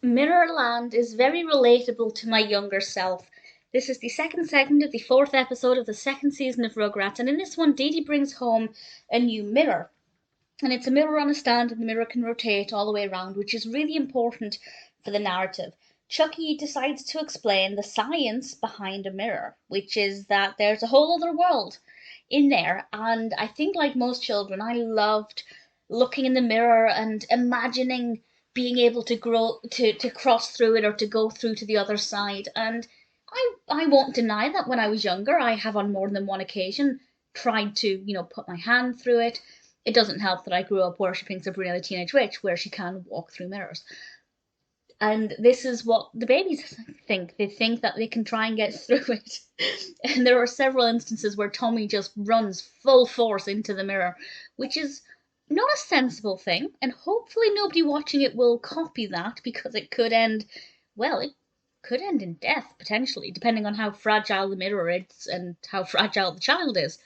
Mirrorland is very relatable to my younger self. This is the second segment of the fourth episode of the second season of Rugrats, and in this one, Didi brings home a new mirror. And it's a mirror on a stand, and the mirror can rotate all the way around, which is really important for the narrative. Chuckie decides to explain the science behind a mirror, which is that there's a whole other world in there. And I think, like most children, I loved looking in the mirror and imagining being able to grow to cross through it or to go through to the other side. And I won't deny that when I was younger, I have on more than one occasion tried to, put my hand through it. It doesn't help that I grew up worshipping Sabrina the Teenage Witch, where she can walk through mirrors. And this is what the babies think. They think that they can try and get through it. And there are several instances where Tommy just runs full force into the mirror, which is not a sensible thing. And hopefully nobody watching it will copy that, because it could end, well, it could end in death, potentially, depending on how fragile the mirror is and how fragile the child is.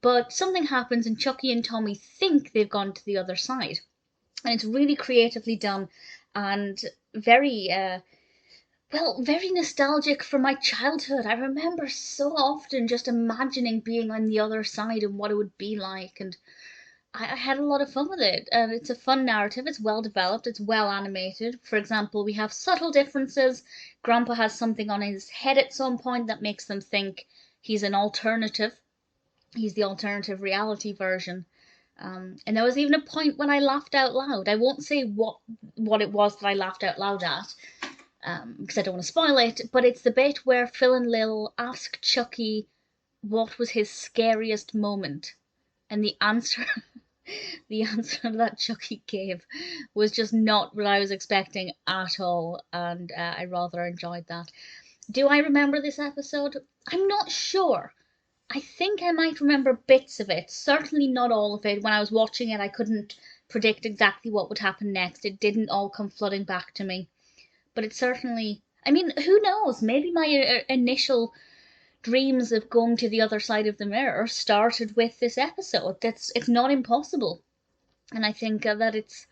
But something happens, and Chuckie and Tommy think they've gone to the other side. And it's really creatively done and very, very nostalgic for my childhood. I remember so often just imagining being on the other side and what it would be like. And I had a lot of fun with it. And it's a fun narrative. It's well developed. It's well animated. For example, we have subtle differences. Grandpa has something on his head at some point that makes them think he's an alternative. He's the alternative reality version. And there was even a point when I laughed out loud. I won't say what it was that I laughed out loud at, because I don't want to spoil it, but it's the bit where Phil and Lil ask Chuckie what was his scariest moment. And the answer the answer that Chuckie gave was just not what I was expecting at all, and I rather enjoyed that. Do I remember this episode? I'm not sure. I think I might remember bits of it, certainly not all of it. When I was watching it, I couldn't predict exactly what would happen next. It didn't all come flooding back to me. But it certainly, I mean, who knows? Maybe my initial dreams of going to the other side of the mirror started with this episode. It's not impossible. And I think that it's,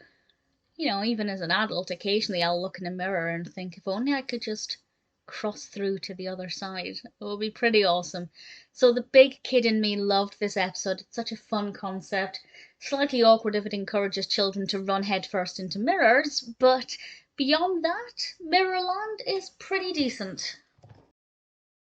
even as an adult, occasionally I'll look in a mirror and think, if only I could just cross through to the other side. It would be pretty awesome. So the big kid in me loved this episode. It's such a fun concept. Slightly awkward if it encourages children to run headfirst into mirrors, but beyond that, Mirrorland is pretty decent.